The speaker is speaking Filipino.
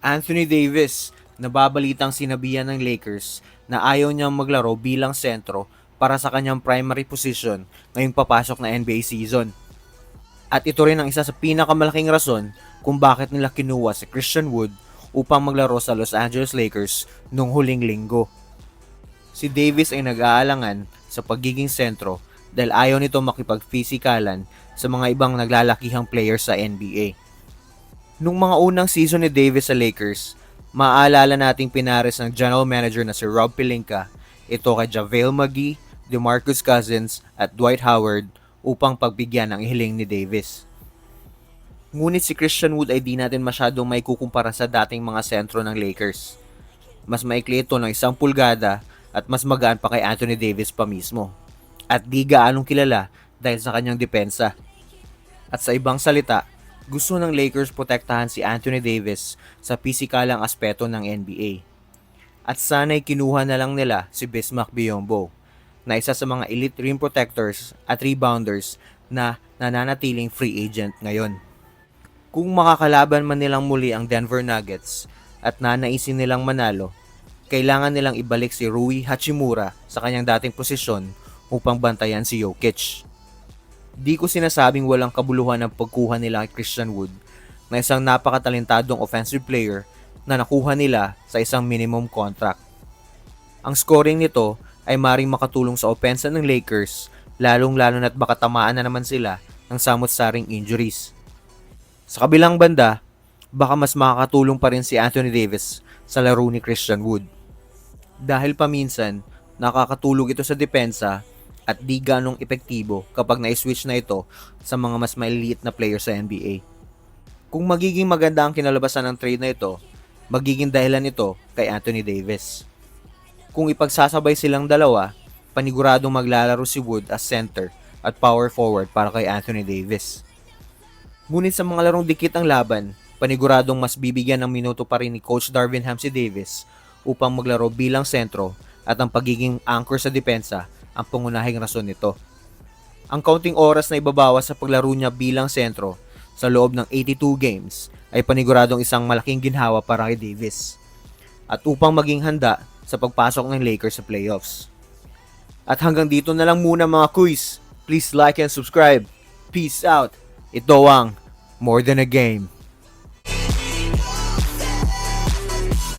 Anthony Davis, nababalitang sinabihan ng Lakers na ayaw niyang maglaro bilang sentro para sa kanyang primary position ngayong papasok na NBA season. At ito rin ang isa sa pinakamalaking rason kung bakit nila kinuha si Christian Wood upang maglaro sa Los Angeles Lakers noong huling linggo. Si Davis ay nag-aalangan sa pagiging sentro dahil ayaw nito makipag-physikalan sa mga ibang naglalakihang players sa NBA. Nung mga unang season ni Davis sa Lakers, maaalala nating pinares ng general manager na si Rob Pelinka ito kay JaVale McGee, DeMarcus Cousins at Dwight Howard upang pagbigyan ng hiling ni Davis. Ngunit si Christian Wood ay di natin masyadong may kukumpara sa dating mga sentro ng Lakers. Mas maikli ito ng 1 pulgada at mas magaan pa kay Anthony Davis pa mismo. At di gaanong kilala dahil sa kanyang depensa. At sa ibang salita, gusto ng Lakers protektahan si Anthony Davis sa pisikalang aspeto ng NBA. At sana'y kinuha na lang nila si Bismack Biyombo, na isa sa mga elite rim protectors at rebounders na nananatiling free agent ngayon. Kung makakalaban man nilang muli ang Denver Nuggets at nanaisin nilang manalo, kailangan nilang ibalik si Rui Hachimura sa kanyang dating posisyon upang bantayan si Jokic. Di ko sinasabing walang kabuluhan ang pagkuha nila kay Christian Wood na isang napakatalentadong offensive player na nakuha nila sa isang minimum contract. Ang scoring nito ay maring makatulong sa opensa ng Lakers lalong-lalo na't baka tamaan na naman sila ng samot-saring injuries. Sa kabilang banda, baka mas makakatulong pa rin si Anthony Davis sa laro ni Christian Wood. Dahil paminsan, nakakatulog ito sa depensa at di ganong epektibo kapag na-switch na ito sa mga mas maliliit na player sa NBA. Kung magiging maganda ang kinalabasan ng trade na ito, magiging dahilan ito kay Anthony Davis. Kung ipagsasabay silang dalawa, paniguradong maglalaro si Wood as center at power forward para kay Anthony Davis. Ngunit sa mga larong dikit ang laban, paniguradong mas bibigyan ng minuto pa rin ni Coach Darvin Ham si Davis upang maglaro bilang sentro at ang pagiging anchor sa depensa ang pangunahing rason nito. Ang kaunting oras na ibabawas sa paglaro niya bilang sentro sa loob ng 82 games ay paniguradong isang malaking ginhawa para kay Davis at upang maging handa sa pagpasok ng Lakers sa playoffs. At hanggang dito na lang muna mga kuys. Please like and subscribe. Peace out. Ito ang More Than a Game.